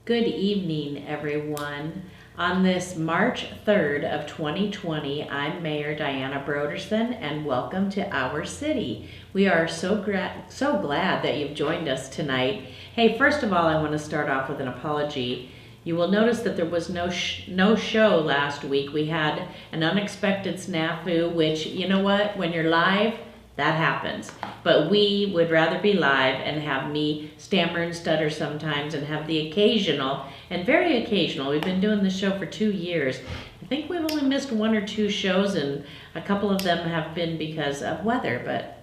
Good evening, everyone. On this March 3rd of 2020, I'm Mayor Diana Broderson, and welcome to our city. We are so glad that you've joined us tonight. Hey, first of all, I want to start off with an apology. You will notice that there was no show last week. We had an unexpected snafu, which, you know what, when you're live, that happens. But we would rather be live and have me stammer and stutter sometimes and have the occasional, and very occasional, we've been doing this show for 2 years. I think we've only missed 1 or 2 shows, and a couple of them have been because of weather, but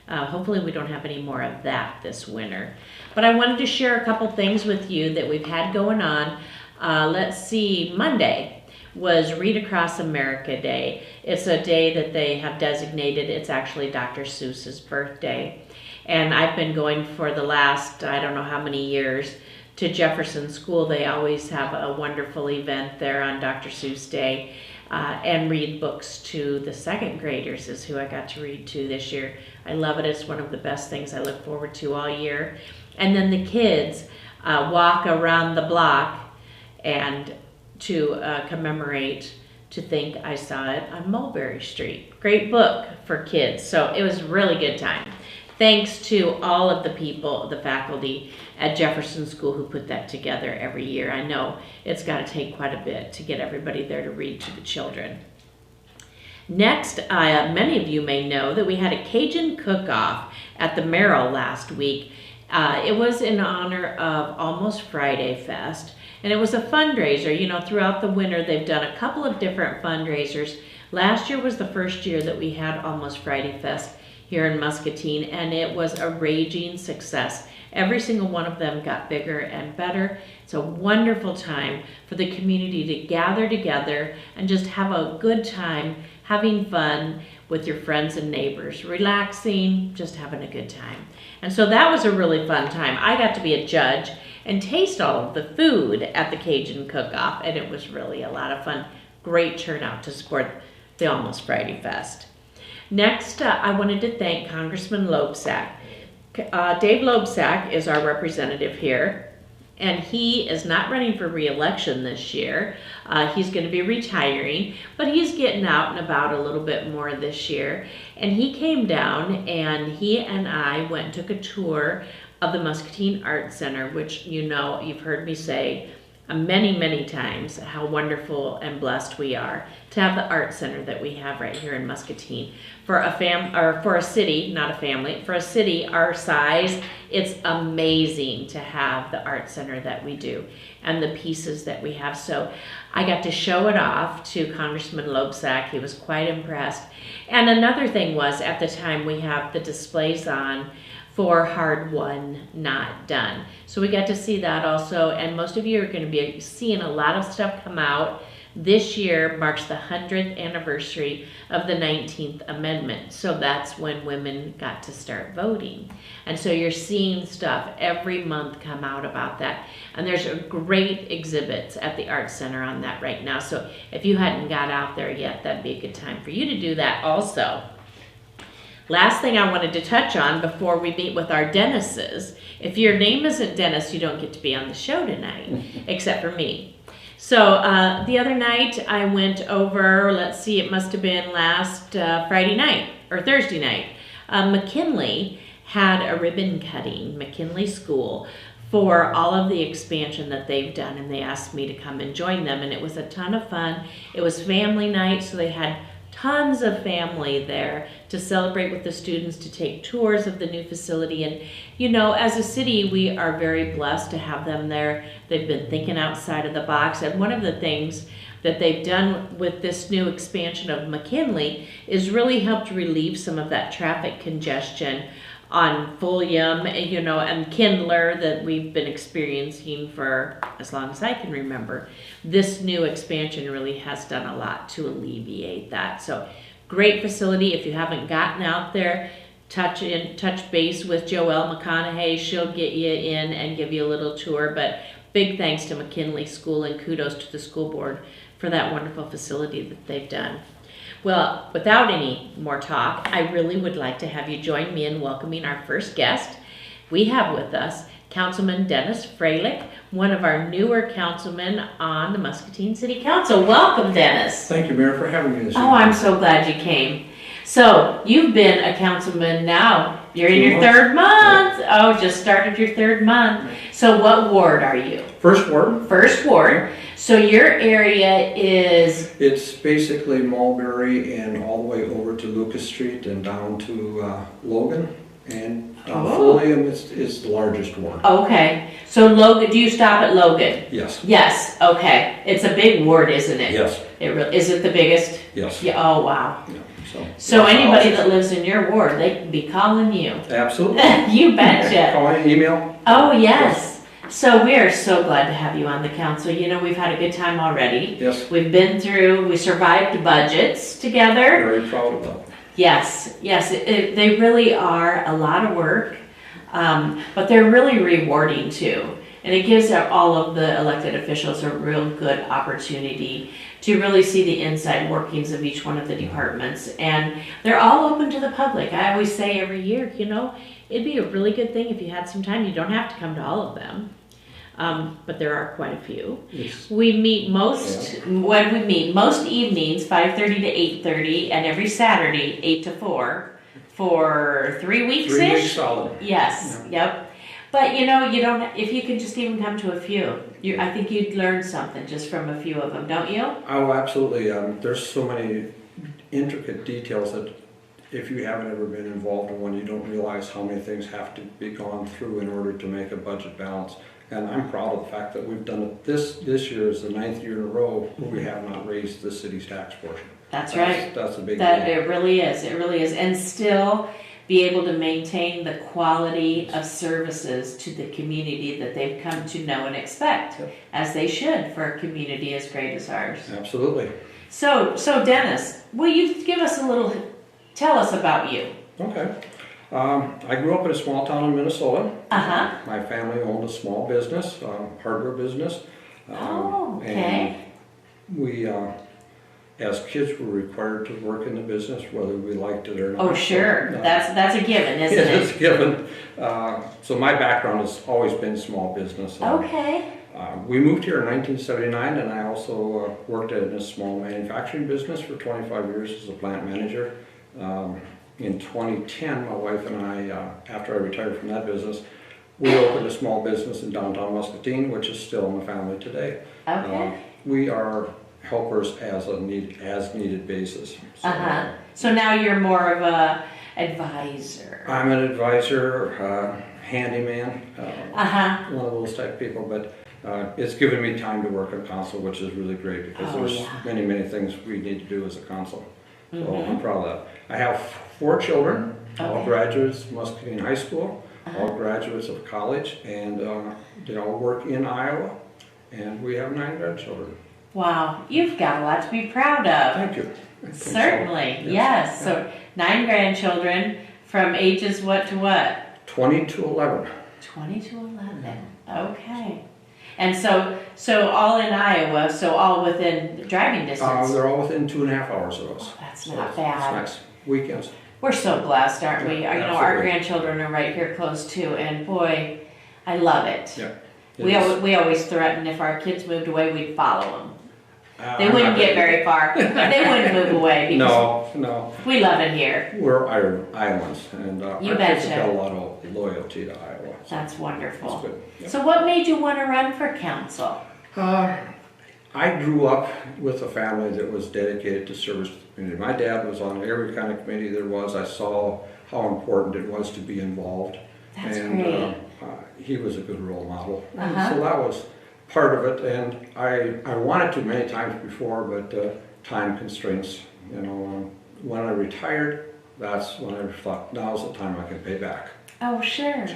hopefully we don't have any more of that this winter. But I wanted to share a couple things with you that we've had going on. Let's see, Monday was Read Across America Day. It's a day that they have designated. It's actually Dr. Seuss's birthday. And I've been going for the last, I don't know how many years, to Jefferson School. They always have a wonderful event there on Dr. Seuss Day, and read books to the 2nd graders is who I got to read to this year. I love it. It's one of the best things I look forward to all year. And then the kids walk around the block and to commemorate, to think I saw it on Mulberry Street. Great book for kids, so it was a really good time. Thanks to all of the people, the faculty at Jefferson School who put that together every year. I know it's got to take quite a bit to get everybody there to read to the children. Next, many of you may know that we had a Cajun cook-off at the Merrill last week. It was in honor of Almost Friday Fest. And it was a fundraiser. You know, throughout the winter, they've done a couple of different fundraisers. Last year was the first year that we had Almost Friday Fest here in Muscatine, and it was a raging success. Every single one of them got bigger and better. It's a wonderful time for the community to gather together and just have a good time, having fun with your friends and neighbors, relaxing, just having a good time. And so that was a really fun time. I got to be a judge and taste all of the food at the Cajun Cook-Off, and it was really a lot of fun. Great turnout to support the Almost Friday Fest. Next, I wanted to thank Congressman Loebsack. Dave Loebsack is our representative here, and he is not running for re-election this year. He's going to be retiring, but he's getting out and about a little bit more this year. And he came down, and he and I went and took a tour of the Muscatine Art Center, which you know, you've heard me say many, many times how wonderful and blessed we are to have the art center that we have right here in Muscatine. For a city, not a family, for a city our size, it's amazing to have the art center that we do and the pieces that we have. So I got to show it off to Congressman Loebsack. He was quite impressed. And another thing was, at the time, we have the displays on for Hard Won, Not Done. So we got to see that also, and most of you are going to be seeing a lot of stuff come out. This year marks the 100th anniversary of the 19th Amendment, so that's when women got to start voting. And so you're seeing stuff every month come out about that, and there's a great exhibits at the Art Center on that right now. So if you hadn't got out there yet, that'd be a good time for you to do that also. Last thing I wanted to touch on before we meet with our Dennises, if your name isn't Dennis, you don't get to be on the show tonight, except for me. So the other night I went over, let's see, it must have been last Friday night or Thursday night. McKinley had a ribbon cutting, McKinley School, for all of the expansion that they've done, and they asked me to come and join them, and it was a ton of fun. It was family night, so they had tons of family there to celebrate with the students, to take tours of the new facility. And you know, as a city, we are very blessed to have them there. They've been thinking outside of the box, and one of the things that they've done with this new expansion of McKinley is really helped relieve some of that traffic congestion on Fulham, you know, and Kindler that we've been experiencing for as long as I can remember. This new expansion really has done a lot to alleviate that. So great facility. If you haven't gotten out there, touch base with Joelle McConaughey. She'll get you in and give you a little tour. But big thanks to McKinley School, and kudos to the school board for that wonderful facility that they've done. Well, without any more talk, I really would like to have you join me in welcoming our first guest. We have with us Councilman Dennis Freilich, one of our newer councilmen on the Muscatine City Council. Welcome, Dennis. Thank you, Mayor, for having me this evening. Oh, I'm so glad you came. So, you've been a councilman now. You're in your third month. Yeah. Oh, just started your third month. So, what ward are you? First ward. First ward. So, your area is? It's basically Mulberry and all the way over to Lucas Street and down to Logan. And Foley is the largest ward. Okay. So, Logan, do you stop at Logan? Yes. Yes. Okay. It's a big ward, isn't it? Yes. Is it the biggest? Yes. Yeah. Oh, wow. Yeah. So anybody that lives in your ward, they can be calling you. Absolutely. You betcha. Calling, email. Oh, yes. So we are so glad to have you on the council. You know, we've had a good time already. Yes. We survived budgets together. Very proud of that. Yes, yes. They really are a lot of work, but they're really rewarding too. And it gives all of the elected officials a real good opportunity to really see the inside workings of each one of the departments. And they're all open to the public. I always say every year, you know, it'd be a really good thing if you had some time. You don't have to come to all of them, but there are quite a few. Yes. We meet most evenings, 5:30 to 8:30, and every Saturday, 8 to 4, for 3 weeks-ish. 3 weeks solid. Yes, Yeah. yep. But you know, you don't. If you could just even come to a few, I think you'd learn something just from a few of them, don't you? Oh, absolutely. There's so many intricate details that if you haven't ever been involved in one, you don't realize how many things have to be gone through in order to make a budget balance. And I'm proud of the fact that we've done it. This year is the 9th year in a row where we have not raised the city's tax portion. That's right. That's a big deal. It really is. It really is. And still be able to maintain the quality of services to the community that they've come to know and expect, as they should for a community as great as ours. Absolutely. So Dennis, will you tell us about you? Okay. I grew up in a small town in Minnesota. Uh-huh. My family owned a small business, hardware business. Okay. And we, as kids, were required to work in the business, whether we liked it or not. Oh, sure. So, that's a given, isn't it? It's a given. So my background has always been small business. Okay. We moved here in 1979, and I also worked in a small manufacturing business for 25 years as a plant manager. In 2010, my wife and I, after I retired from that business, we opened a small business in downtown Muscatine, which is still in the family today. Okay. We are helpers as needed basis. So, So now you're more of a advisor. I'm an advisor, handyman, one of those type of people, but it's given me time to work on council, which is really great because there's many things we need to do as a council. So I'm proud of that. I have 4 children, all graduates of Muscatine High School, all graduates of college, and they all work in Iowa, and we have 9 grandchildren. Wow, you've got a lot to be proud of. Thank you. Certainly, yes. So 9 grandchildren from ages what to what? 20 to 11. 20 to 11. Okay. And so all in Iowa, so all within driving distance? They're all within 2.5 hours of us. Oh, that's not bad. It's nice. Weekends. We're so blessed, aren't we? You know, our grandchildren are right here close too, and boy, I love it. Yeah. We always threatened if our kids moved away, we'd follow them. They wouldn't get very far. They wouldn't move away because no. We love it here. We're Iowans, and our You kids betcha. have got a lot of loyalty to Iowa. So That's wonderful. that's good. Yep. So what made you want to run for council? I grew up with a family that was dedicated to service to the community. My dad was on every kind of committee there was. I saw how important it was to be involved. That's great. He was a good role model. And so that was part of it. And I wanted to many times before, but time constraints. You know, when I retired, that's when I thought, now's the time I can pay back. Oh, sure.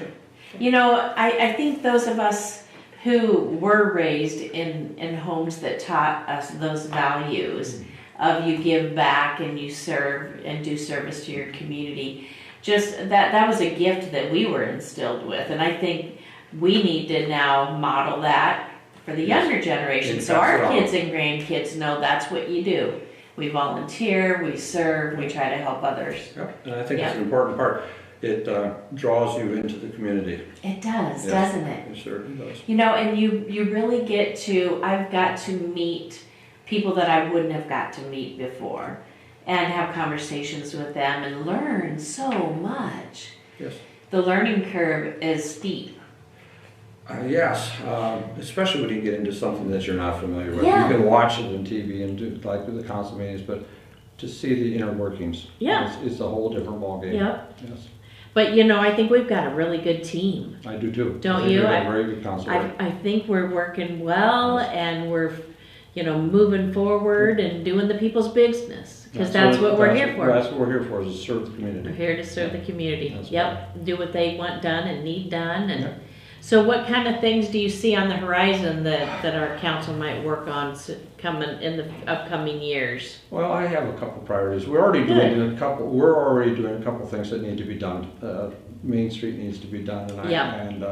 You know, I think those of us who were raised in homes that taught us those values of you give back and you serve and do service to your community, just that was a gift that we were instilled with. And I think we need to now model that for the younger generation. So our kids and grandkids know that's what you do. We volunteer, we serve, we try to help others. Yep. And I think it's an important part. it draws you into the community. It does, Yes, doesn't it? It certainly does. You know, and you really get to, I've got to meet people that I wouldn't have got to meet before and have conversations with them and learn so much. Yes. The learning curve is steep. Yes, especially when you get into something that you're not familiar with. Yeah. You can watch it on TV and do like with the council meetings, but to see the inner workings, it's a whole different ballgame. Yep. Yes. But you know, I think we've got a really good team. I do too. Don't you? We have a very good council. I think we're working well, and we're, you know, moving forward and doing the people's business, because that's what we're here for. That's what we're here for, is to serve the community. We're here to serve the community. That's Yep, do what they want done and need done. And Yep. so what kind of things do you see on the horizon that our council might work on coming in the upcoming years? Well, I have a couple priorities. We're already doing a couple things that need to be done. Main Street needs to be done, and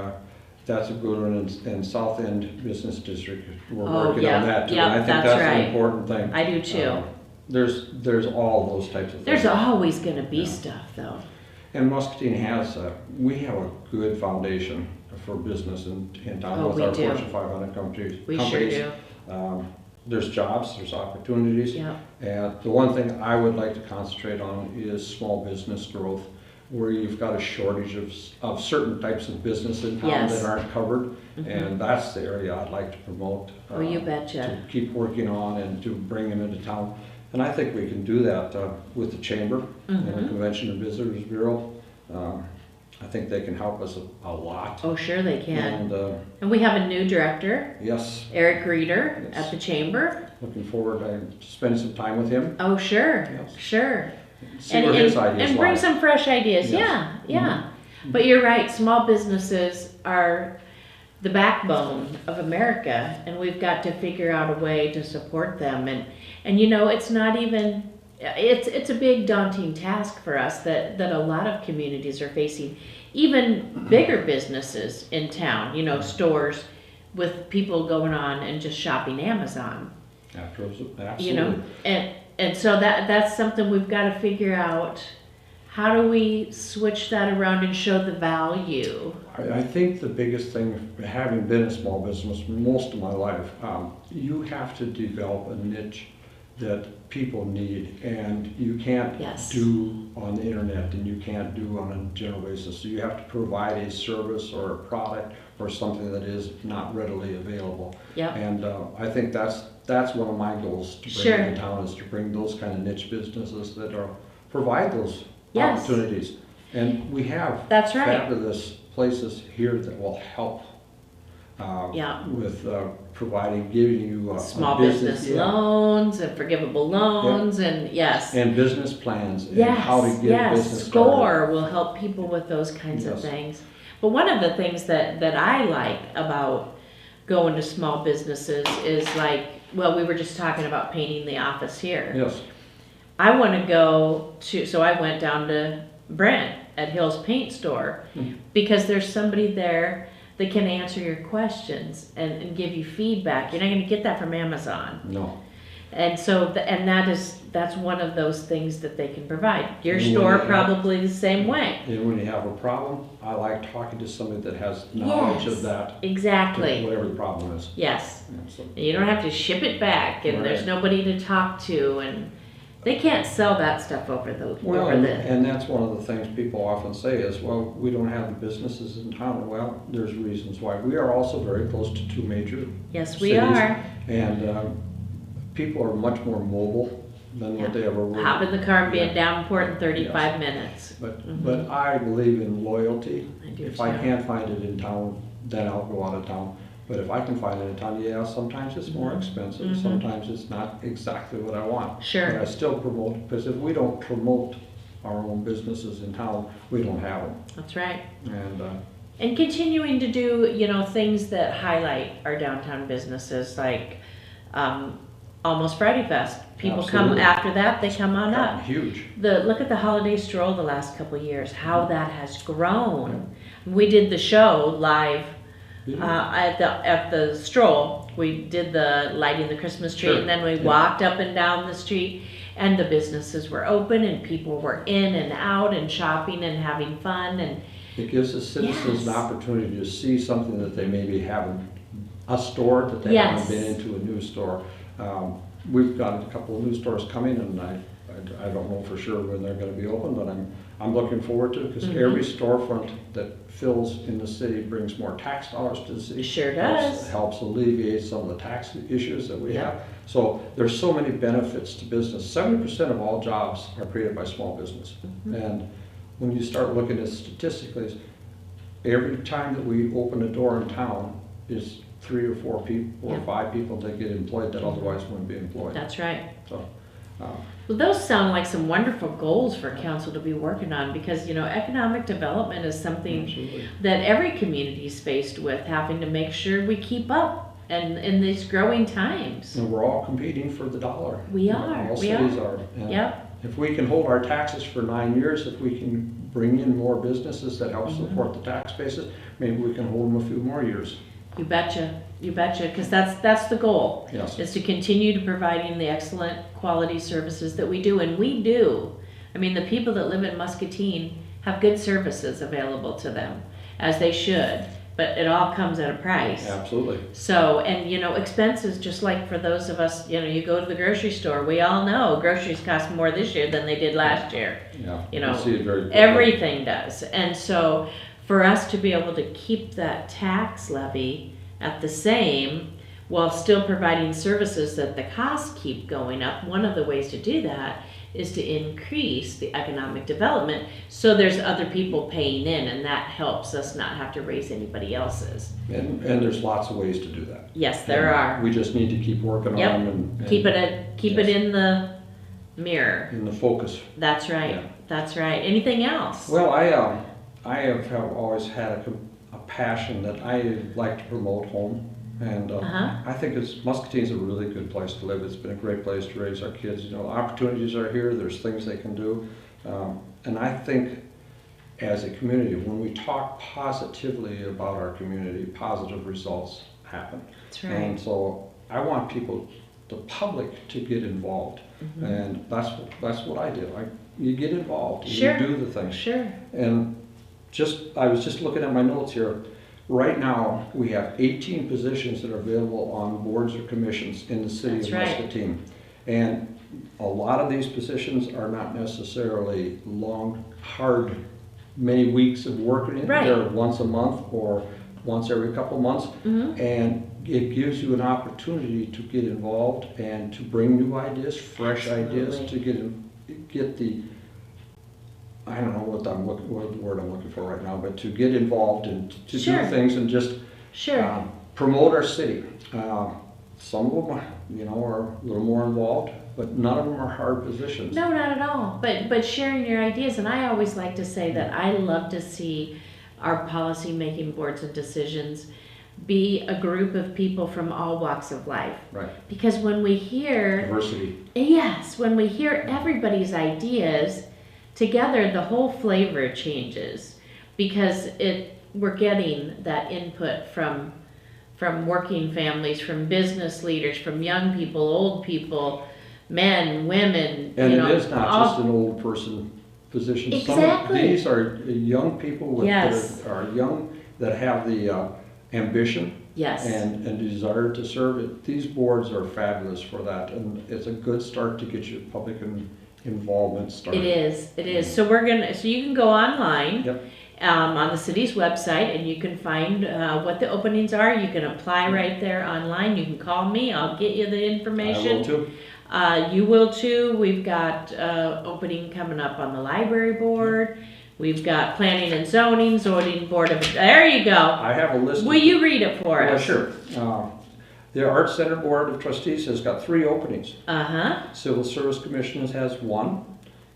that's a good one. And South End Business District, we're working on that too. Yeah, I think that's an important thing. I do too. There's all those types of things. There's always going to be stuff though. And Muscatine has, we have a good foundation for business in town with our Fortune 500 companies. We sure do. There's jobs, there's opportunities. Yep. And the one thing I would like to concentrate on is small business growth, where you've got a shortage of certain types of business in town that aren't covered. Mm-hmm. And that's the area I'd like to promote. Oh, you betcha. To keep working on and to bring them into town. And I think we can do that with the Chamber and the Convention and Visitors Bureau. I think they can help us a lot. Oh, sure they can. And we have a new director. Yes. Eric Reeder at the Chamber. Looking forward to spending some time with him. Oh, sure. Yes. Sure. See where his ideas and bring lie. some fresh ideas. Yes. Yeah. Mm-hmm. But you're right. Small businesses are the backbone of America, and we've got to figure out a way to support them. And you know, it's not even, it's a big daunting task for us that a lot of communities are facing. Even bigger businesses in town, you know, stores with people going on and just shopping Amazon. Absolutely. You know, and so that's something we've got to figure out. How do we switch that around and show the value? I think the biggest thing, having been a small business most of my life, you have to develop a niche that people need, and you can't do on the internet, and you can't do on a general basis. So you have to provide a service or a product or something that is not readily available. Yep. And I think that's one of my goals to bring in town, is to bring those kind of niche businesses that provide those opportunities. And we have fabulous places here that will help with giving you small business loans and forgivable loans and and business plans and how to get business SCORE started. will help people with those kinds of things. But one of the things that I like about going to small businesses is like, well, we were just talking about painting the office here. Yes. I want to go to, so I went down to Brent at Hill's Paint Store because there's somebody there that can answer your questions and give you feedback. You're not going to get that from Amazon. No. And so, that's one of those things that they can provide. Your store probably the same way. And when you have a problem, I like talking to somebody that has knowledge of that. Exactly. Whatever the problem is. Yes. You don't have to ship it back, and there's nobody to talk to, and they can't sell that stuff over and that's one of the things people often say is, well, we don't have the businesses in town. Well, there's reasons why. We are also very close to two major Yes, we cities, are. And people are much more mobile than what they ever were. Hop in the car and be in Davenport in 35 minutes. But I believe in loyalty. I do if too. I can't find it in town, then I'll go out of town. But if I can find it in town, sometimes it's more expensive. Sometimes it's not exactly what I want. Sure. But I still promote, because if we don't promote our own businesses in town, we don't have them. That's right. And continuing to do, you know, things that highlight our downtown businesses, like Almost Friday Fest. People come after that, they come on up. Huge. Look at the holiday stroll the last couple of years, how that has grown. We did the show live at the stroll. We did the lighting the Christmas tree, and then we walked up and down the street. and the businesses were open and people were in and out and shopping and having fun. And it gives the citizens an opportunity to see something that they maybe haven't, a store that they haven't been into, a new store. We've got a couple of new stores coming, and I don't know for sure when they're going to be open, but I'm looking forward to it, because every storefront that fills in the city brings more tax dollars to the city. Sure does. Helps alleviate some of the tax issues that we have. So there's so many benefits to business. 70% of all jobs are created by small business. And when you start looking at statistically, every time that we open a door in town is 3 or 4 people or 5 people that get employed that otherwise wouldn't be employed. That's right. So, well, those sound like some wonderful goals for council to be working on, because, economic development is something that every community is faced with, having to make sure we keep up and in these growing times. And we're all competing for the dollar. We are. All cities are. And if we can hold our taxes for 9 years, if we can bring in more businesses that help support the tax basis, maybe we can hold them a few more years. You betcha, because that's the goal. Yes. Is to continue to providing the excellent quality services that we do, and we do. I mean, the people that live in Muscatine have good services available to them, as they should, but it all comes at a price. Absolutely. So, and expenses, just like for those of us, you go to the grocery store, we all know groceries cost more this year than they did last year. Yeah. I see it very quickly. Everything does. And so, for us to be able to keep that tax levy at the same while still providing services that the costs keep going up, one of the ways to do that is to increase the economic development, so there's other people paying in, and that helps us not have to raise anybody else's. And there's lots of ways to do that. Yes, there are. We just need to keep working on them and keep it in the mirror. In the focus. That's right. Yeah. That's right. Anything else? Well, I have always had a passion that I like to promote home, and I think Muscatine's a really good place to live. It's been a great place to raise our kids. Opportunities are here. There's things they can do, and I think as a community, when we talk positively about our community, positive results happen. That's right. And so I want people, the public, to get involved, and that's what I do. You get involved. Sure. You do the things. Sure. And I was just looking at my notes here. Right now, we have 18 positions that are available on boards or commissions in the city of Muscatine. And a lot of these positions are not necessarily long, hard, many weeks of work. They're once a month or once every couple of months. And it gives you an opportunity to get involved and to bring new ideas, fresh ideas, to get the, I don't know what word I'm looking for right now, but to get involved and to do things and just promote our city. Some of them, are a little more involved, but none of them are hard positions. No, not at all. But sharing your ideas, and I always like to say that I love to see our policy making boards and decisions be a group of people from all walks of life. Right. Because when we hear diversity. Yes, when we hear everybody's ideas together, the whole flavor changes, because we're getting that input from working families, from business leaders, from young people, old people, men, women. And it is not just an old person position. Exactly. Some of these are young people that are young, that have the ambition and desire to serve. These boards are fabulous for that, and it's a good start to get your public involvement started. It is. So you can go online on the city's website, and you can find what the openings are. You can apply right there online. You can call me. I'll get you the information. I will too. You will too. We've got opening coming up on the library board. We've got planning and zoning board of. There you go. I have a list. Will you read it for us? Sure. The Arts Center Board of Trustees has got 3 openings. Civil Service Commission has 1.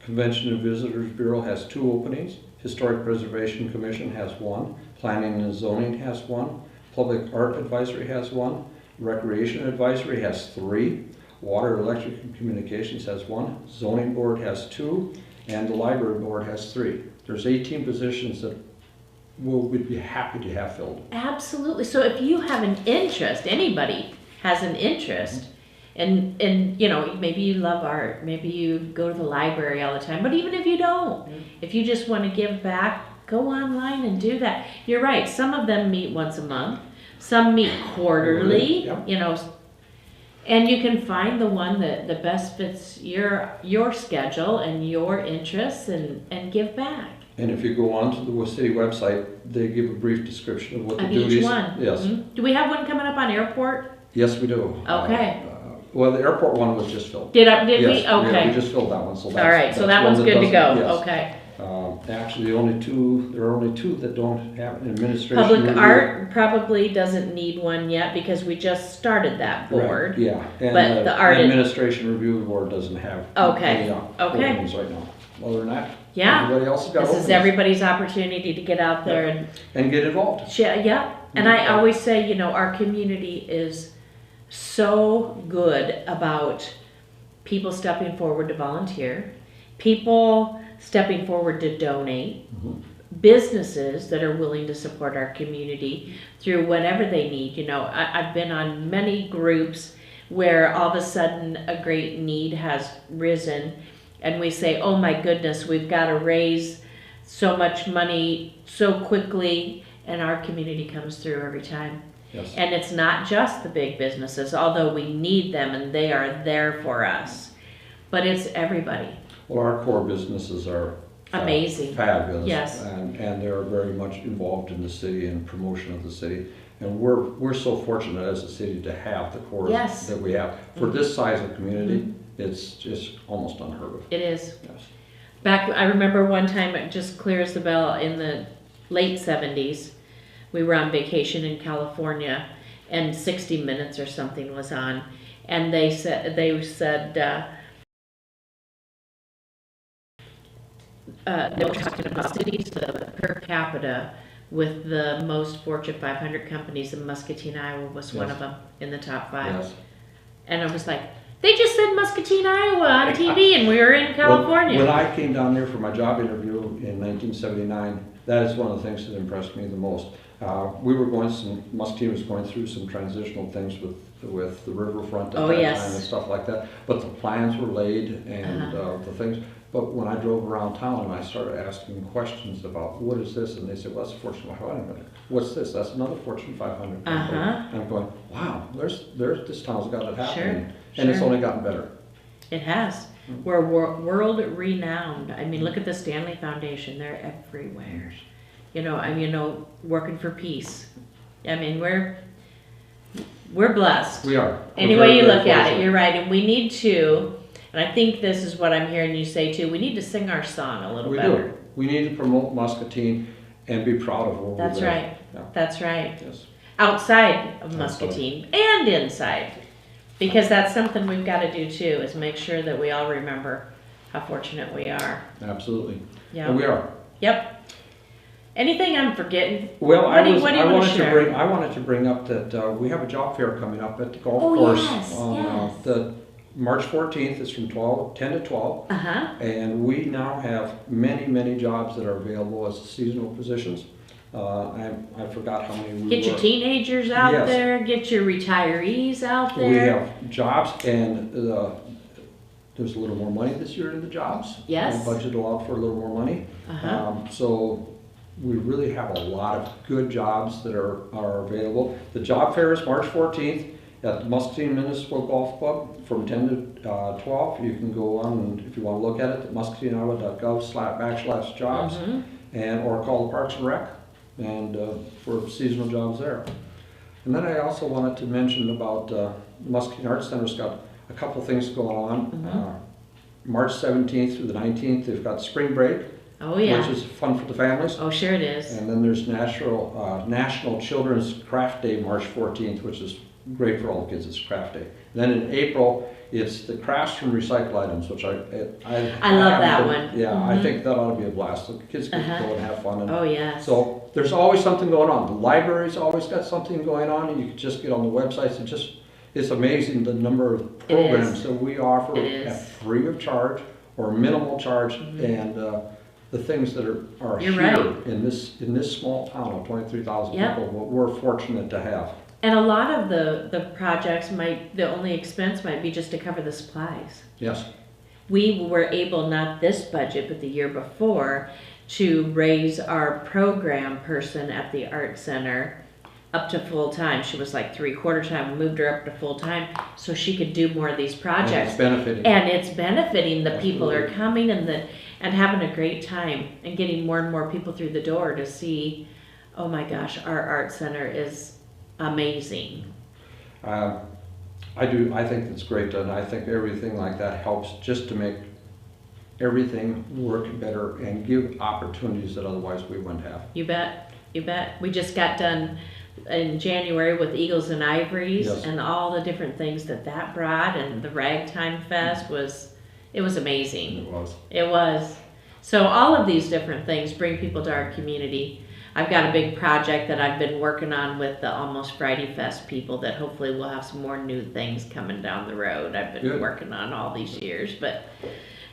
Convention and Visitors Bureau has 2 openings. Historic Preservation Commission has 1. Planning and Zoning has 1. Public Art Advisory has 1. Recreation Advisory has 3. Water, Electric, and Communications has 1. Zoning Board has 2. And the Library Board has 3. There's 18 positions that we'd be happy to have filled. Absolutely. So if you have an interest, anybody has an interest And you know, maybe you love art, maybe you go to the library all the time, but even if you don't, if you just want to give back, go online and do that. You're right, some of them meet once a month, some meet quarterly, Yep. you know, and you can find the one that best fits your schedule and your interests and give back. And if you go onto the city website, they give a brief description of what the On duties. each one. Yes. Mhm. Do we have one coming up on airport? Yes, we do. Okay. Well, the airport one was just filled. Did Yes, we? yeah, Okay. we just filled that one, so that's. All right, so that's that one one's good to go. doesn't- yes. Okay. Actually, there are only two that don't have an administration Public review. art probably doesn't need one yet because we just started that board. Right, yeah, and But the art- administration review board doesn't have Okay, any okay. openings right now. Other than that, Yeah. everybody else has got This is openings. everybody's opportunity to get out there And get involved. yeah. And I always say, you know, our community is so good about people stepping forward to volunteer, people stepping forward to donate, businesses that are willing to support our community through whatever they need. You know, I've been on many groups where all of a sudden a great need has risen and we say, oh my goodness, we've got to raise so much money so quickly, and our community comes through every time. Yes. And it's not just the big businesses, although we need them and they are there for us, but it's everybody. Well, our core businesses are Amazing. fabulous. Yes. And they're very much involved in the city and promotion of the city. And we're so fortunate as a city to have the core Yes. that we have. For this size of community, it's just almost unheard of. It is. Yes. Back, I remember one time, it just clear as the bell, in the late 70s, we were on vacation in California, and 60 Minutes or something was on, and they said they were talking about cities per capita with the most Fortune 500 companies, and Muscatine, Iowa was one Yes. of them in the top 5. Yes. And I was like, they just said Muscatine, Iowa on TV, and we were in California. When I came down there for my job interview in 1979, that is one of the things that impressed me the most. Muscatine was going through some transitional things with the riverfront at that yes. time and stuff like that. But the plans were laid and the things. But when I drove around town and I started asking questions about what is this, and they said, well, that's a Fortune 500. What's this? That's another Fortune 500. And I'm going, wow, this town's got it happening. And it's only gotten better. It has. We're world renowned. I mean, look at the Stanley Foundation. They're everywhere. You know, working for peace. I mean, we're blessed. We are. Any way you look at it, you're right. And we need to, and I think this is what I'm hearing you say too, we need to sing our song a little better. We do. We need to promote Muscatine and be proud of where we live. That's right. Yeah. That's right. Yes. Outside of Muscatine and inside. Because that's something we've got to do too, is make sure that we all remember how fortunate we are. Absolutely. Yeah. And we are. Yep. Anything I'm forgetting? Well, I wanted to bring up that we have a job fair coming up at the golf course on the March 14th. It's from 10 to 12. And we now have many jobs that are available as seasonal positions. I forgot how many we were. Get your teenagers out there, get your retirees out there. We have jobs, and there's a little more money this year in the jobs. Yes. The budget allowed for a little more money. So we really have a lot of good jobs that are available. The job fair is March 14th at the Muscatine Municipal Golf Club from 10 to 12. You can go on, and if you want to look at it, at muscatineiowa.gov/jobs, or call the Parks and Rec and for seasonal jobs there. And then I also wanted to mention about Muscatine Arts Center's got a couple things going on. March 17th through the 19th, they've got spring break. Oh yeah. Which is fun for the families. Oh sure it is. And then there's National Children's Craft Day, March 14th, which is great for all the kids. It's Craft Day. And then in April, it's the crafts from recycled items, which I love that one. Yeah, I think that ought to be a blast. The kids can go and have fun. Oh yes. So there's always something going on. The library's always got something going on, and you can just get on the websites and it's amazing the number of programs that we offer at free of charge or minimal charge, and the things that are You're here right. in this small town of 23,000 people, what we're fortunate to have. And a lot of the projects the only expense might be just to cover the supplies. Yes. We were able, not this budget, but the year before, to raise our program person at the art center up to full time. She was like 3/4 time. We moved her up to full time so she could do more of these projects. And it's benefiting. And it's benefiting. The people are Absolutely. coming and having a great time and getting more and more people through the door to see, oh my gosh, our art center is amazing. I think that's great, and I think everything like that helps just to make everything work better and give opportunities that otherwise we wouldn't have. You bet, you bet. We just got done in January with Eagles and Ivories, Yes. and all the different things that brought, and the Ragtime Fest was amazing. It was. It was. So all of these different things bring people to our community. I've got a big project that I've been working on with the Almost Friday Fest people that hopefully we'll have some more new things coming down the road. I've been Good. working on all these years, but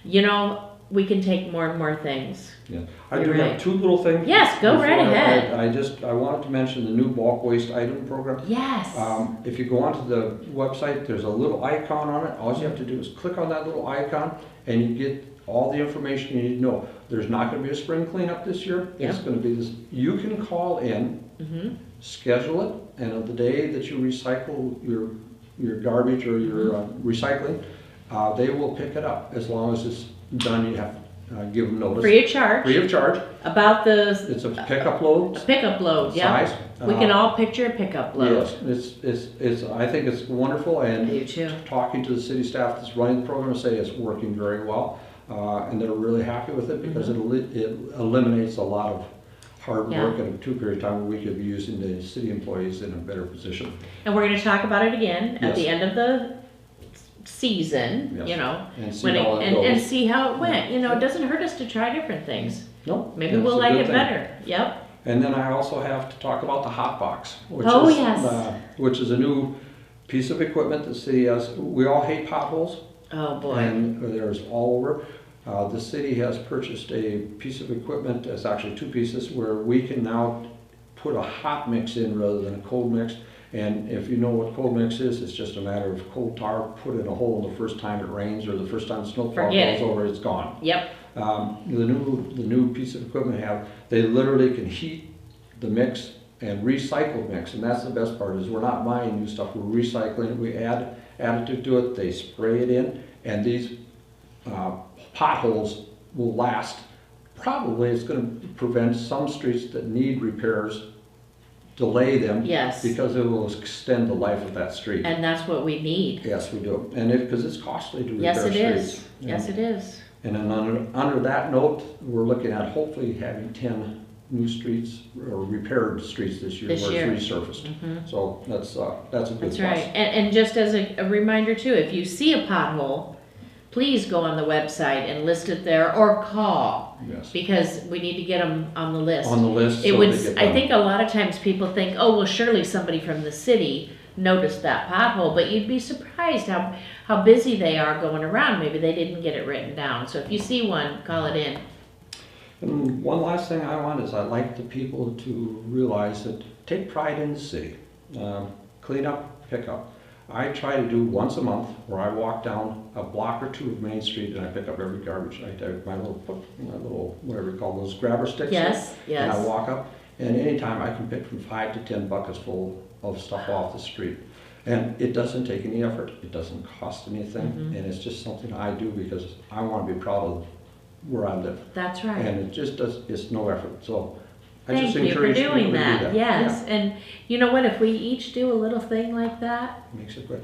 you know, we can take more and more things. Yeah. I do You're have right. 2 little things. Yes, go right before ahead. I wanted to mention the new bulk waste item program. Yes. If you go onto the website, there's a little icon on it. All you have to do is click on that little icon and you get all the information you need to know. There's not going to be a spring cleanup this year. It's going to be this. You can call in, schedule it, and on the day that you recycle your garbage or your recycling, they will pick it up. As long as it's done, you have to give them notice. Free of charge. Free of charge. About the It's a pickup load. pickup load, yeah. Size. We can all picture a pickup load. Yes, it's, I think it's wonderful, I and do too. talking to the city staff that's running the program, say it's working very well, and they're really happy with it because it eliminates a lot of hard work in a 2 period of time where we could be using the city employees in a better position. And we're gonna talk about it again at Yes. the end of the season, Yes. you know. And see how it and goes. see how it went. You know, it doesn't hurt us to try different things. No, Maybe that's we'll a like good it thing. better. Yep. And then I also have to talk about the hot box, which Oh, is yes. Which is a new piece of equipment the city has. We all hate potholes. Oh boy. And there's all over. The city has purchased a piece of equipment, it's actually 2 pieces, where we can now put a hot mix in rather than a cold mix. And if you know what cold mix is, it's just a matter of cold tar put in a hole the first time it rains or the first time the snowfall Forget goes it. over, it's gone. Yep. The new piece of equipment they literally can heat the mix and recycle mix, and that's the best part is we're not buying new stuff, we're recycling it, we add additive to it, they spray it in, and these potholes will last. Probably it's going to prevent some streets that need repairs, delay them. Yes. Because it will extend the life of that street. And that's what we need. Yes, we do. And because it's costly to repair Yes, it streets. is. Yes, it is. And then under that note, we're looking at hopefully having 10 new streets or repaired streets this year This where year. it's resurfaced. So that's a good That's plus. right. And just as a reminder too, if you see a pothole, please go on the website and list it there or call. Yes. Because we need to get them on the list. On the list. It so would. they get I done. think a lot of times people think, oh well, surely somebody from the city noticed that pothole, but you'd be surprised how busy they are going around. Maybe they didn't get it written down. So if you see one, call it in. And one last thing I want is I'd like the people to realize that take pride in the city. Clean up, pick up. I try to do once a month where I walk down a block or 2 of Main Street and I pick up every garbage. I take my little whatever you call those grabber sticks. Yes, And I yes. walk up, and anytime I can pick from 5 to 10 buckets full of stuff off the street. And it doesn't take any effort, it doesn't cost anything, and it's just something I do because I want to be proud of where I live. That's right. And it just it's no effort, so I Thank just you for encourage people to doing do that. that. Yes, and you know what? If we each do a little thing like that, Yeah, makes it good.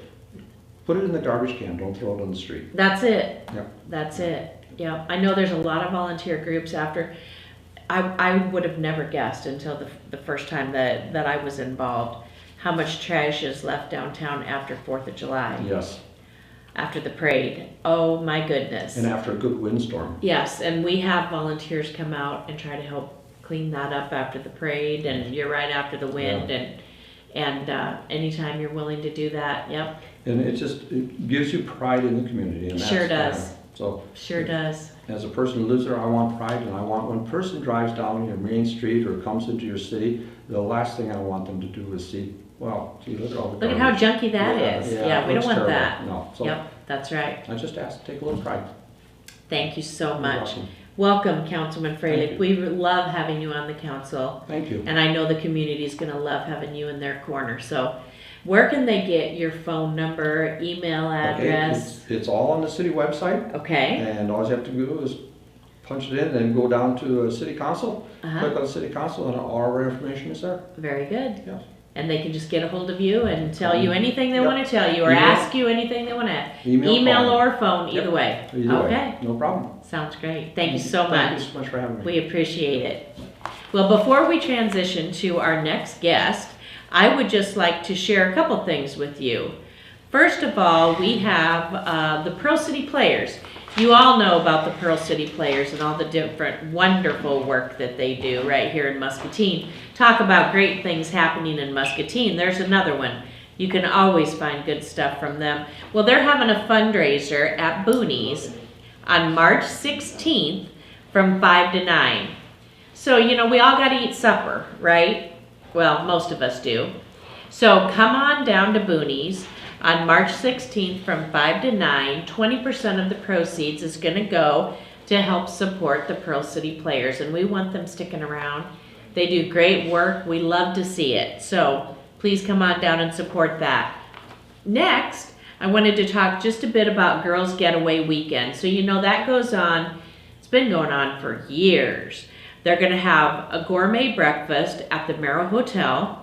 Put it in the garbage can, don't throw it on the street. that's it. Yep. That's it. Yeah, I know there's a lot of volunteer groups after. I would have never guessed until the first time that I was involved how much trash is left downtown after 4th of July, Yes, after the parade. Oh my goodness. and after a good windstorm. Yes, and we have volunteers come out and try to help clean that up after the parade, and you're right after the wind, and anytime you're willing to do that, yep, And it gives you pride in the community. And Sure that's, does. So sure does. as a person who lives there, I want pride, and I want when a person drives down your main street or comes into your city, the last thing I want them to do is see Well, gee, look at all the Look at how garbage. junky that is. Yeah, we don't looks want terrible. that. No, so Yep, that's right. I just asked to take a little pride. Thank you so You're much. welcome. Welcome, Councilman Thank Freilich. you. We love having you on the council. Thank you. And I know the community is going to love having you in their corner. So where can they get your phone number, email address? Okay, it's all on the city website, Okay. and all you have to do is punch it in and go down to city council, Uh-huh. click on city council, and all our information is there. Very good. Yes. And they can just get a hold of you and tell you anything they Yep. want to tell you or Email. ask you anything they want to ask. Email, call. or phone, Yep. either way. Either way, Okay. no problem. Sounds great. Thank you so much. Thank you so much for having me. We appreciate it. Well, before we transition to our next guest, I would just like to share a couple things with you. First of all, we have the Pearl City Players. You all know about the Pearl City Players and all the different wonderful work that they do right here in Muscatine. Talk about great things happening in Muscatine. There's another one. You can always find good stuff from them. Well, they're having a fundraiser at Boonies on March 16th from 5 to 9. So, you know, we all got to eat supper, right? Well, most of us do. So come on down to Boonies on March 16th from 5 to 9. 20% of the proceeds is going to go to help support the Pearl City Players, and we want them sticking around. They do great work. We love to see it. So please come on down and support that. Next, I wanted to talk just a bit about Girls Getaway Weekend. So you know that goes on, it's been going on for years. They're going to have a gourmet breakfast at the Merrill Hotel.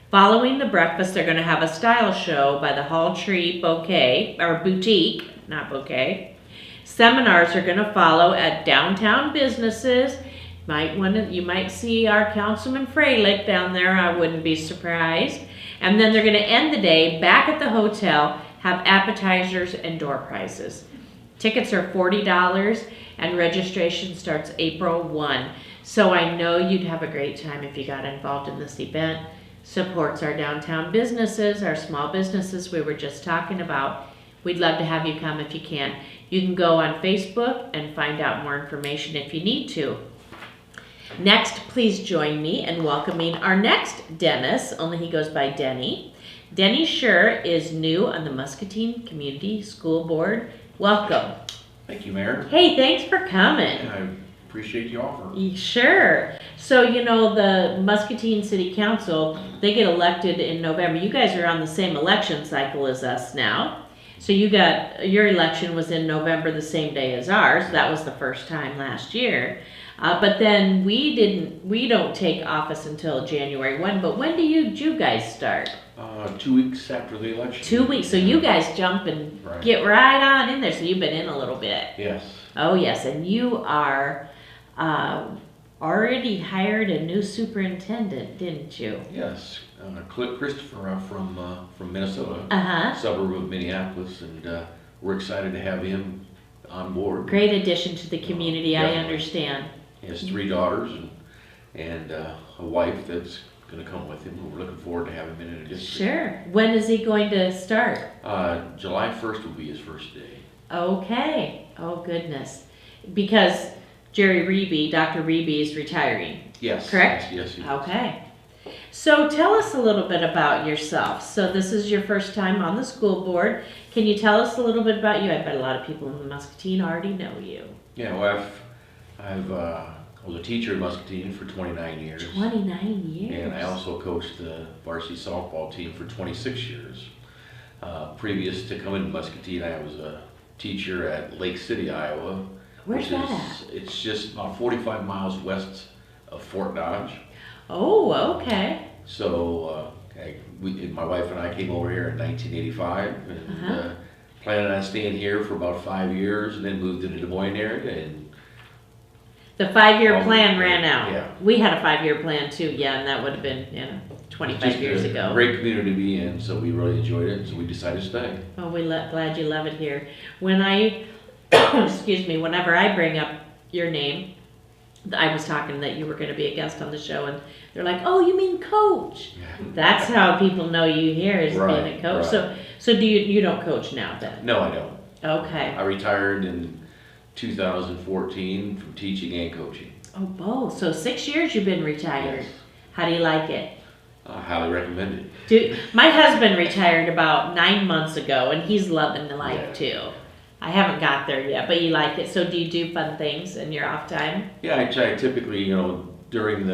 Following the breakfast, they're going to have a style show by the Hall Tree Boutique, not bouquet. Seminars are going to follow at downtown businesses. You might see our Councilman Freilich down there. I wouldn't be surprised. And then they're going to end the day back at the hotel, have appetizers and door prizes. Tickets are $40 and registration starts April 1. So I know you'd have a great time if you got involved in this event. Supports our downtown businesses, our small businesses we were just talking about. We'd love to have you come if you can. You can go on Facebook and find out more information if you need to. Next, please join me in welcoming our next Dennis, only he goes by Denny. Denny Scher is new on the Muscatine Community School Board. Welcome. Thank you, Mayor. Hey, thanks for coming. I appreciate the offer. Sure. So, you know, the Muscatine City Council, they get elected in November. You guys are on the same election cycle as us now. So your election was in November the same day as ours. That was the first time last year. But then we don't take office until January 1. But when do you guys start? 2 weeks after the election. 2 weeks. So you guys jump and Right. get right on in there. So you've been in a little bit. Yes. Oh, yes. And you are already hired a new superintendent, didn't you? Yes. Clint Christopher from Minnesota, Uh-huh. suburb of Minneapolis, and we're excited to have him on board. Great addition to the community, I Definitely. understand. He has 3 daughters and a wife that's going to come with him. We're looking forward to having him in a district. Sure. When is he going to start? July 1st will be his first day. Okay. Oh, goodness. Because Jerry Reeby, Dr. Reeby is retiring. Yes. Correct? Yes, he is. Okay. So tell us a little bit about yourself. So this is your first time on the school board. Can you tell us a little bit about you? I bet a lot of people in Muscatine already know you. Yeah, well, I was a teacher in Muscatine for 29 years. 29 years. And I also coached the varsity softball team for 26 years. Previous to coming to Muscatine, I was a teacher at Lake City, Iowa. Where's that at? It's just about 45 miles west of Fort Dodge. Oh, okay. So my wife and I came over here in 1985 and planning on staying here for about 5 years, and then moved to the Des Moines area. And The 5-year plan ran out. Yeah. We had a 5-year plan too, yeah, and that would have been, 25 years just ago. a great community to be in, so we really enjoyed it, so we decided to stay. Well, glad you love it here. When whenever I bring up your name, I was talking that you were going to be a guest on the show, and they're like, "Oh, you mean coach?" That's how people know you here, is being a coach. Right. So do you don't coach now then? No, I don't. Okay. I retired in 2014 from teaching and coaching. Oh, both. So 6 years you've been retired. Yes. How do you like it? I highly recommend it. Dude, my husband retired about 9 months ago, and he's loving the life too. I haven't got there yet, but you like it. So do you do fun things in your off time? Yeah, I typically, during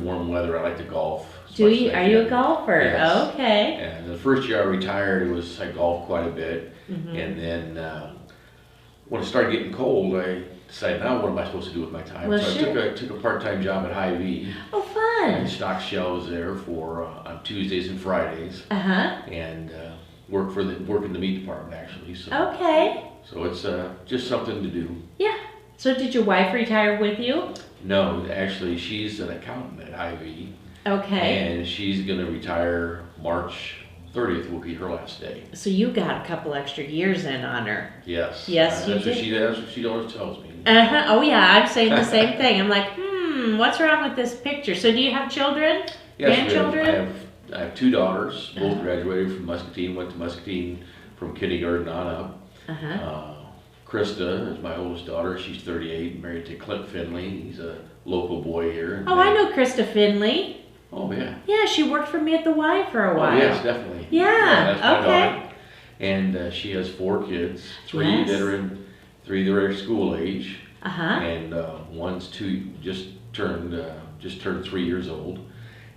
warm weather, I like to golf. Do you? Are you a golfer? Yes. Okay. And the first year I retired, I golfed quite a bit, Mm-hmm. and then when it started getting cold, I decided, now what am I supposed to do with my time? Well, so sure. I took a part-time job at Hy-Vee. Oh, I fun. stocked shelves there for on Tuesdays and Fridays, Uh-huh. and work in the meat department actually. So Okay. so it's just something to do. Yeah. So did your wife retire with you? No, actually, she's an accountant at Hy-Vee, Okay. and she's going to retire March 30th will be her last day. So you got a couple extra years in on her. Yes. Yes, you That's what did. that's what she always tells me. Uh-huh. Oh, yeah. I'm saying the same thing. I'm like, what's wrong with this picture? So do you have children? Yes, Grandchildren? I have two daughters, both graduated from Muscatine, went to Muscatine from kindergarten on up. Uh-huh. Krista is my oldest daughter. She's 38, married to Clint Finley. He's a local boy here. Oh, I know Krista Finley. Oh, yeah. Yeah, she worked for me at the Y for a while. Oh, yes, definitely. Yeah, that's my okay. daughter. And she has 4 kids, three Yes. that are school age, Uh-huh. and one's just turned 3 years old.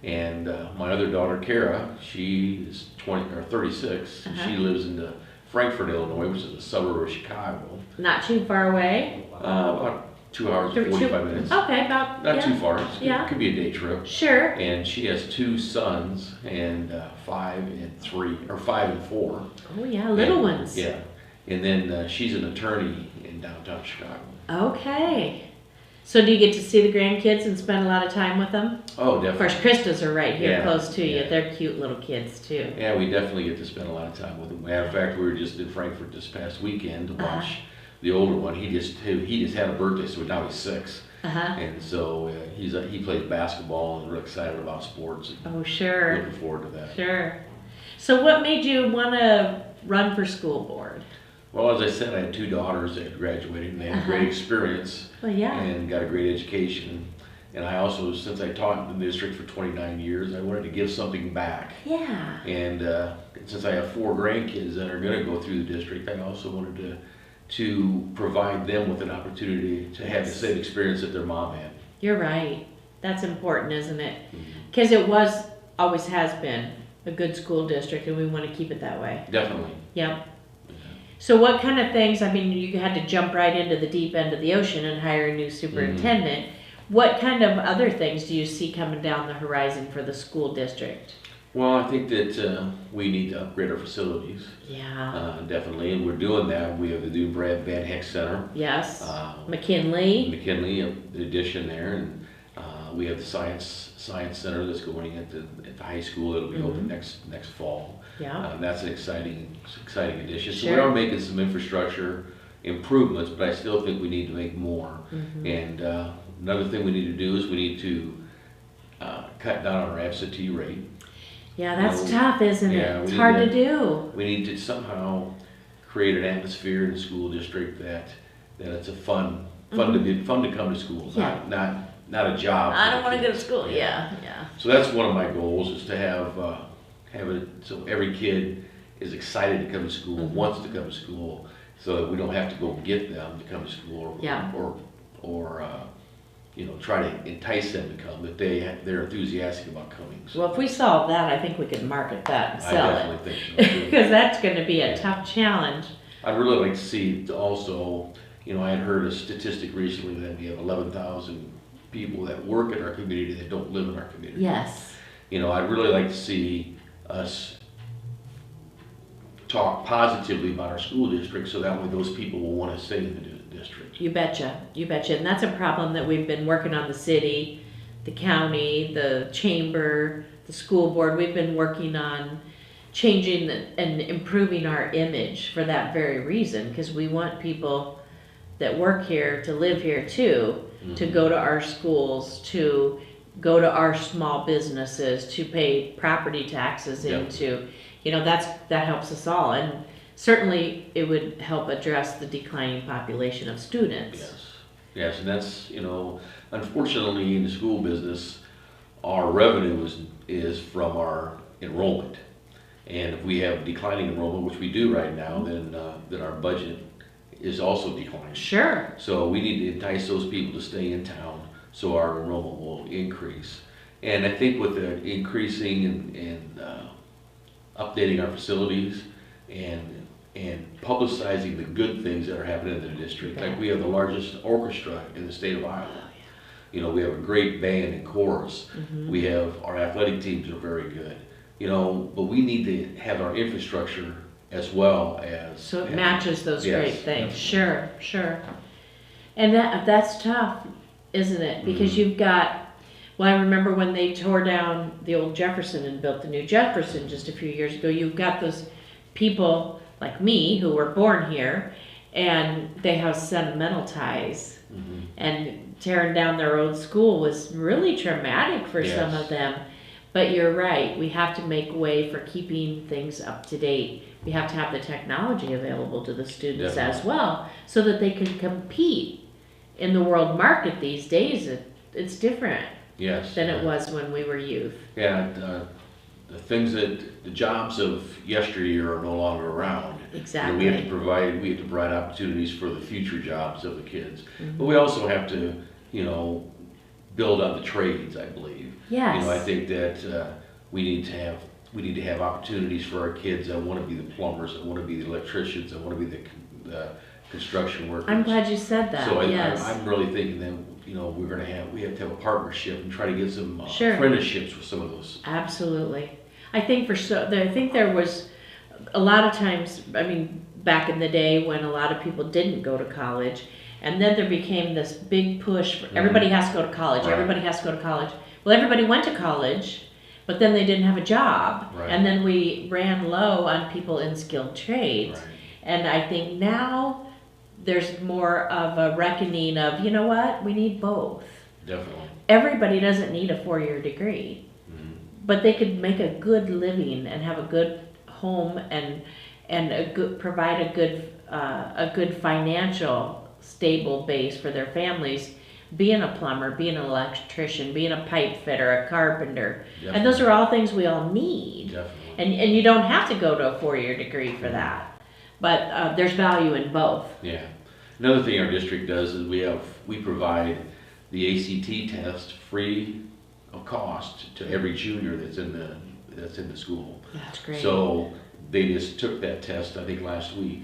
And my other daughter, Kara, she is 36. Uh-huh. She lives in Frankfort, Illinois, which is a suburb of Chicago. Not too far away. About 2 hours and 45 minutes. Okay, about, Not yeah. too far. Yeah. It could be a day trip. Sure. And she has 2 sons, and 5 and 4. Oh, yeah, little And- ones. Yeah. And then she's an attorney in downtown Chicago. Okay. So do you get to see the grandkids and spend a lot of time with them? Oh, Of definitely. course, Krista's are right here Yeah, close to you. yeah. They're cute little kids too. Yeah, we definitely get to spend a lot of time with them. Matter of fact, we were just in Frankfurt this past weekend to watch the older one. He just had a birthday, so now he's 6. Uh-huh. And so he plays basketball and is real excited about sports. Oh, sure. Looking forward to that. Sure. So what made you want to run for school board? Well, as I said, I had 2 daughters that graduated, and they had a great experience Well, yeah. and got a great education. And I also, since I taught in the district for 29 years, I wanted to give something back. Yeah. And since I have 4 grandkids that are going to go through the district, I also wanted to provide them with an opportunity to have the same experience that their mom had. You're right. That's important, isn't it? Mm-hmm. Because always has been a good school district, and we want to keep it that way. Definitely. Yep. So what kind of things, I mean, you had to jump right into the deep end of the ocean and hire a new superintendent. What kind of other things do you see coming down the horizon for the school district? Well, I think that we need to upgrade our facilities, Yeah. definitely, and we're doing that. We have the new Van Heck Center, Yes. uh, McKinley. McKinley, the addition there, and we have the Science Center that's going at the high school. It'll be open next fall. Yeah. That's an exciting addition. So Sure. we are making some infrastructure improvements, but I still think we need to make more. And another thing we need to do is we need to cut down on our absentee rate. Yeah, that's Well, tough, isn't yeah, it? we It's need hard to to- do. We need to somehow create an atmosphere in the school district that it's a fun to come to school, Yeah. not a job. I for don't the want to go to kids. school. Yeah. Yeah. So that's one of my goals, is to have it so every kid is excited to come to school, wants to come to school, so that we don't have to go get them to come to school, Yeah. or try to entice them to come, that they're enthusiastic about coming. So Well, if we solve that, I think we could market that and I sell it. definitely think so too. Because that's going to be a tough challenge. I'd really like to see also, I had heard a statistic recently that we have 11,000 people that work in our community that don't live in our community. Yes. I'd really like to see us talk positively about our school district, so that way those people will want to stay in the district. You betcha. You betcha. And that's a problem that we've been working on, the city, the county, the chamber, the school board. We've been working on changing and improving our image for that very reason, because we want people that work here to live here too, to go to our schools, to go to our small businesses, to pay property taxes Yep. into, that helps us all. And certainly it would help address the declining population of students. Yes, and that's, unfortunately in the school business, our revenue is from our enrollment. And if we have declining enrollment, which we do right now, then our budget is also declining. Sure. So we need to entice those people to stay in town so our enrollment will increase. And I think with the increasing and updating our facilities and publicizing the good things that are happening in the district, like we have the largest orchestra in the state of Iowa. You know, we have a great band and chorus. We have, our athletic teams are very good. You know, but we need to have our infrastructure as well as. So it matches those great things. Definitely. Sure. And that's tough, isn't it? Because you've got, well, I remember when they tore down the old Jefferson and built the new Jefferson just a few years ago, you've got those people like me who were born here and they have sentimental ties. And tearing down their old school was really traumatic for some of them. But you're right, we have to make way for keeping things up to date. We have to have the technology available to the students as well, so that they can compete in the world market these days. It's different than it was when we were youth. Yeah, the things that, the jobs of yesteryear are no longer around. Exactly. You know, we have to provide opportunities for the future jobs of the kids. But we also have to, you know, build on the trades, I believe. Yes. You know, I think that we need to have opportunities for our kids that want to be the plumbers, that want to be the electricians, that want to be the construction workers. I'm glad you said that. So yes. I'm really thinking that, you know, we have to have a partnership and try to get some Sure. apprenticeships with some of those. Absolutely. I think there was a lot of times, I mean, back in the day when a lot of people didn't go to college, and then there became this big push for everybody has to go to college, everybody has to go to college. Well, everybody went to college, but then they didn't have a job. Right. And then we ran low on people in skilled trades. Right. And I think now there's more of a reckoning of, you know what, we need both. Definitely. Everybody doesn't need a 4-year degree, but they could make a good living and have a good home and provide a good financial stable base for their families, being a plumber, being an electrician, being a pipe fitter, a carpenter. Definitely. And those are all things we all need. Definitely. And you don't have to go to a 4-year degree for that. But there's value in both. Yeah. Another thing our district does is we provide the ACT test free of cost to every junior that's in the school. That's great. So they just took that test, I think last week.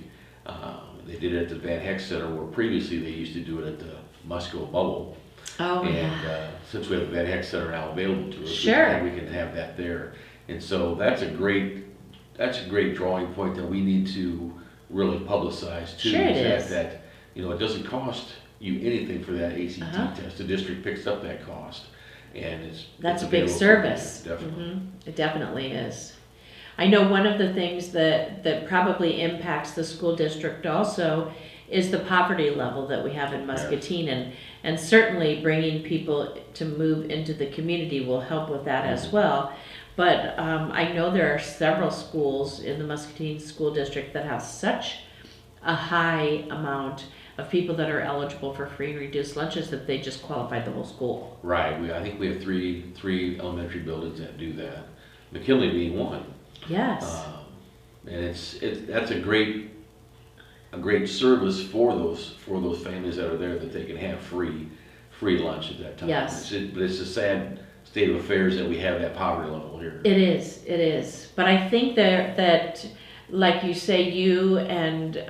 They did it at the Van Heck Center, where previously they used to do it at the Musco Bubble. Oh, and yeah. Since we have the Van Heck Center now available to us, Sure. we can have that there. And so that's a great drawing point that we need to really publicize too. Sure it is. That you know, it doesn't cost you anything for that ACT test. The district picks up that cost, and that's it's a big available service. Definitely. It definitely is. I know one of the things that probably impacts the school district also is the poverty level that we have in Muscatine, and certainly bringing people to move into the community will help with that as well. But I know there are several schools in the Muscatine School District that have such a high amount of people that are eligible for free and reduced lunches that they just qualified the whole school. Right. I think we have three elementary buildings that do that. McKinley being one. Yes. And that's a great service for those families that are there, that they can have free lunch at that time. Yes. But it's a sad state of affairs that we have that poverty level here. It is. But I think that like you say, you and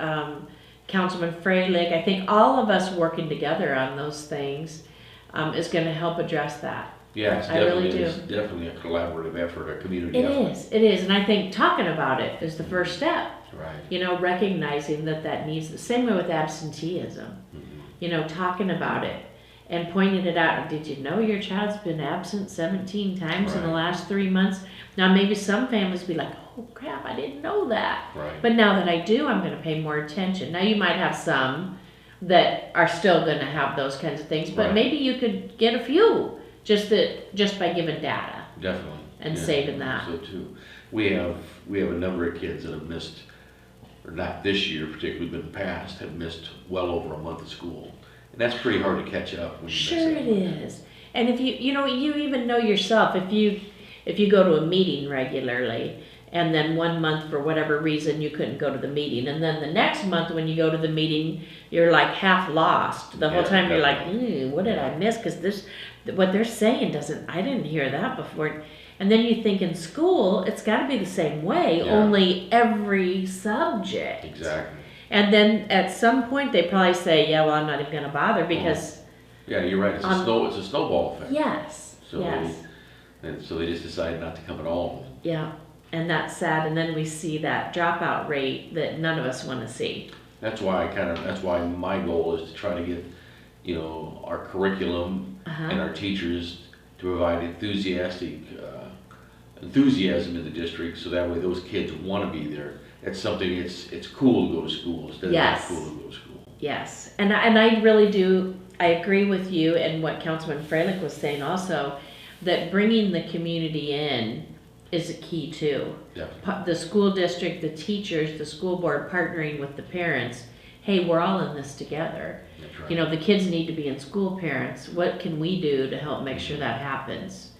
Councilman Freilich, I think all of us working together on those things is going to help address that. Yeah, it's definitely a collaborative effort, a community effort. It is, and I think talking about it is the first step. Right. You know, recognizing that needs, the same way with absenteeism. You know, talking about it and pointing it out. Did you know your child's been absent 17 times in the last 3 months? Now maybe some families be like, oh crap, I didn't know that. Right. But now that I do, I'm going to pay more attention. Now you might have some that are still going to have those kinds of things, but maybe you could get a few just by giving data. Definitely. And saving that. So too. We have a number of kids that have missed, or not this year particularly, but in the past, have missed well over a month of school. And that's pretty hard to catch up when you Sure miss it is. And if you know, you even know yourself, if you go to a meeting regularly, and then one month for whatever reason you couldn't go to the meeting, and then the next month when you go to the meeting, you're like half lost. The whole time you're like, what did I miss? Because what they're saying I didn't hear that before. And then you think in school, it's got to be the same way, only every subject. Exactly. And then at some point they probably say, yeah, well, I'm not even going to bother because... Yeah, you're right. It's a snowball effect. Yes, so they just decide not to come at all. Yeah, and that's sad. And then we see that dropout rate that none of us want to see. That's why my goal is to try to get, our curriculum and our teachers to provide enthusiasm in the district, so that way those kids want to be there. It's something. It's cool to go to school instead of not cool to go to school. Yes, and I really do. I agree with you and what Councilman Freilich was saying also, that bringing the community in is a key too. Yeah. The school district, the teachers, the school board partnering with the parents. Hey, we're all in this together. That's right. The kids need to be in school, parents. What can we do to help make sure that happens?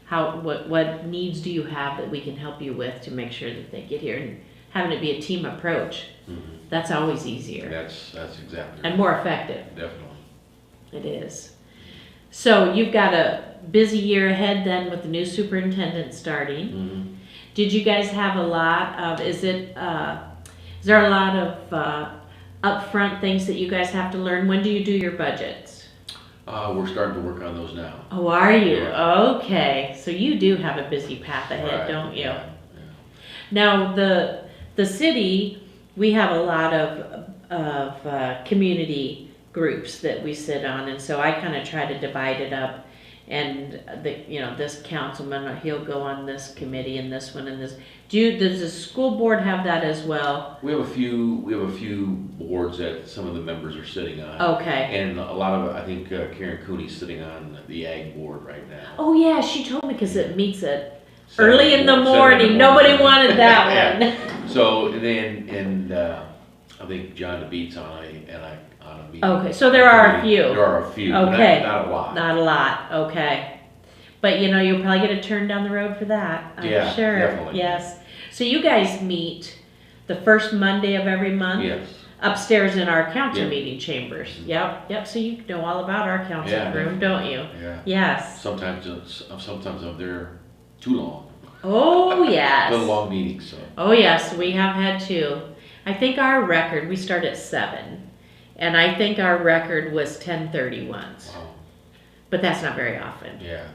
What needs do you have that we can help you with to make sure that they get here? And having it be a team approach, that's always easier. That's exactly right. And more effective. Definitely. It is. So you've got a busy year ahead then with the new superintendent starting. Did you guys have a lot of, is there a lot of upfront things that you guys have to learn? When do you do your budgets? We're starting to work on those now. Oh, are you? Yeah. Okay. So you do have a busy path ahead, Right. don't you? Yeah. Now, the city, we have a lot of community groups that we sit on, and so I kind of try to divide it up. And this councilman, he'll go on this committee and this one and this. Does the school board have that as well? We have a few boards that some of the members are sitting on. Okay. And a lot of I think Karen Cooney's sitting on the ag board right now. Oh yeah, she told me because it meets at early in the morning. Nobody wanted that one. So and I think John DeBeat's on a meeting. Okay, so there are a few. There are a few. Okay. Not a lot. Not a lot. Okay. But you'll probably get a turn down the road for that. I'm sure. Definitely. Yes. So you guys meet the first Monday of every month? Yes. Upstairs in our council Yeah. meeting chambers. Yep. So you know all about our council room, don't you? Yeah. Yes. Sometimes I'm there too long. Oh yes. The long meetings. So. Oh yes, we have had two. I think our record, we start at 7. And I think our record was 10:30 once. Wow. But that's not very often. Yeah.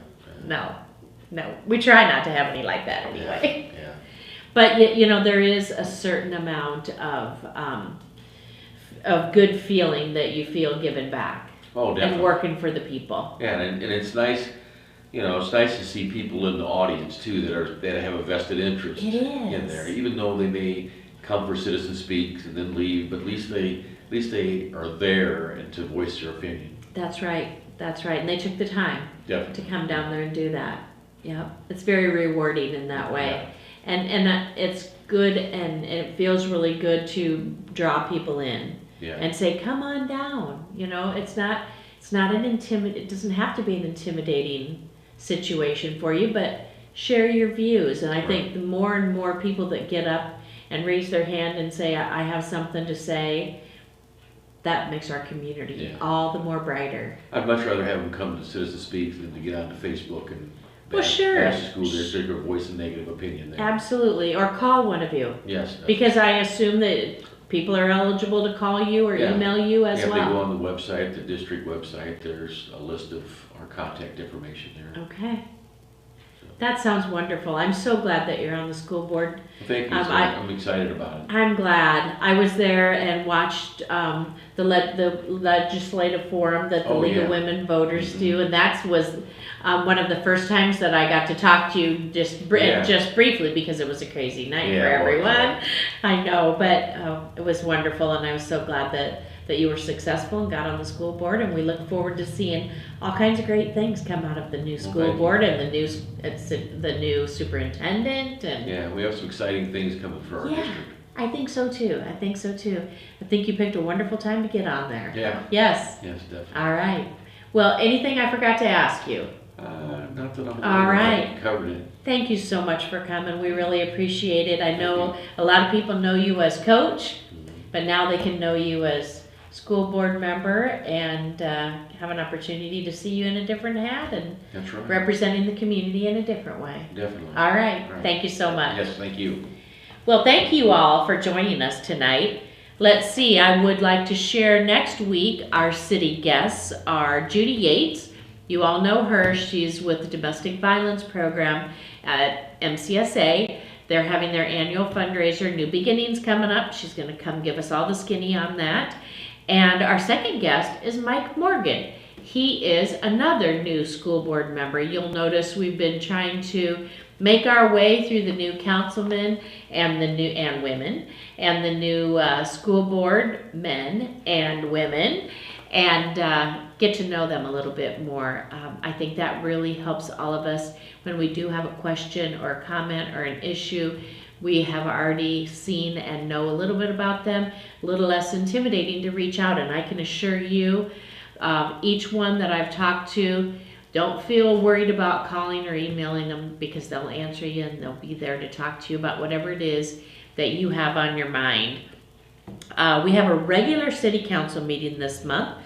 No. We try not to have any like that anyway. Yeah. But there is a certain amount of good feeling that you feel given back. Oh, definitely. And working for the people. Yeah, and it's nice. It's nice to see people in the audience too that have a vested interest in there, even though they may come for citizen speaks and then leave, but at least they are there and to voice their opinion. That's right. And they took the time Definitely. to come down there and do that. Yeah, it's very rewarding in that way. Yeah. And it's good and it feels really good to draw people in and say, come on down. It's not it doesn't have to be an intimidating situation for you, but share your views. And I think the more and more people that get up and raise their hand and say, I have something to say, that makes our community all the more brighter. I'd much rather have them come to Citizen Speaks than to get onto Facebook and bash the school district or voice a negative opinion there. Absolutely, or call one of you. Yes. Because I assume that people are eligible to call you or email you as well. Yeah, they go on the website, the district website, there's a list of our contact information there. Okay. That sounds wonderful. I'm so glad that you're on the school board. Thank you. I'm excited about it. I'm glad. I was there and watched the legislative forum that the League of Women Voters do, and that was one of the first times that I got to talk to you just briefly because it was a crazy night for everyone. I know, but it was wonderful, and I was so glad that you were successful and got on the school board, and we look forward to seeing all kinds of great things come out of the new school board and the new superintendent. And we have some exciting things coming for our district. I think so too. I think you picked a wonderful time to get on there. Yeah. Yes. Yes, definitely. All right. Well, anything I forgot to ask you? Not that I'm All aware of. right. I covered it. Thank you so much for coming. We really appreciate it. I know a lot of people know you as coach, but now they can know you as school board member and have an opportunity to see you in a different hat and That's right. representing the community in a different way. Definitely. All right. All right. Thank you so much. Yes, thank you. Well, thank you all for joining us tonight. Let's see, I would like to share next week our city guests are Judy Yates. You all know her. She's with the Domestic Violence Program at MCSA. They're having their annual fundraiser, New Beginnings, coming up. She's going to come give us all the skinny on that. And our second guest is Mike Morgan. He is another new school board member. You'll notice we've been trying to make our way through the new councilmen and the new and women and the new school board men and women and get to know them a little bit more. I think that really helps all of us when we do have a question or a comment or an issue. We have already seen and know a little bit about them, a little less intimidating to reach out. And I can assure you, each one that I've talked to, don't feel worried about calling or emailing them because they'll answer you and they'll be there to talk to you about whatever it is that you have on your mind. We have a regular city council meeting this month,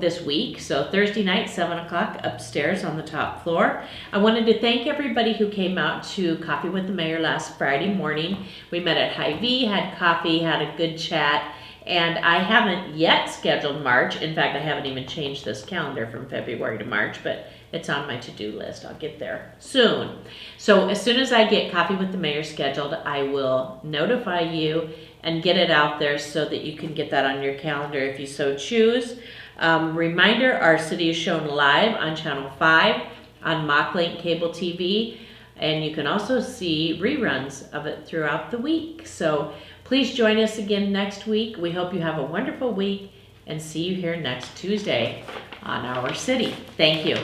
this week, Thursday night, 7 o'clock upstairs on the top floor. I wanted to thank everybody who came out to Coffee with the Mayor last Friday morning. We met at Hy-Vee, had coffee, had a good chat. And I haven't yet scheduled March. In fact, I haven't even changed this calendar from February to March, but it's on my to-do list. I'll get there soon. So as soon as I get Coffee with the Mayor scheduled, I will notify you and get it out there so that you can get that on your calendar if you so choose. Reminder, our city is shown live on Channel 5 on Mocklink Cable TV, and you can also see reruns of it throughout the week. So please join us again next week. We hope you have a wonderful week and see you here next Tuesday on Our City. Thank you.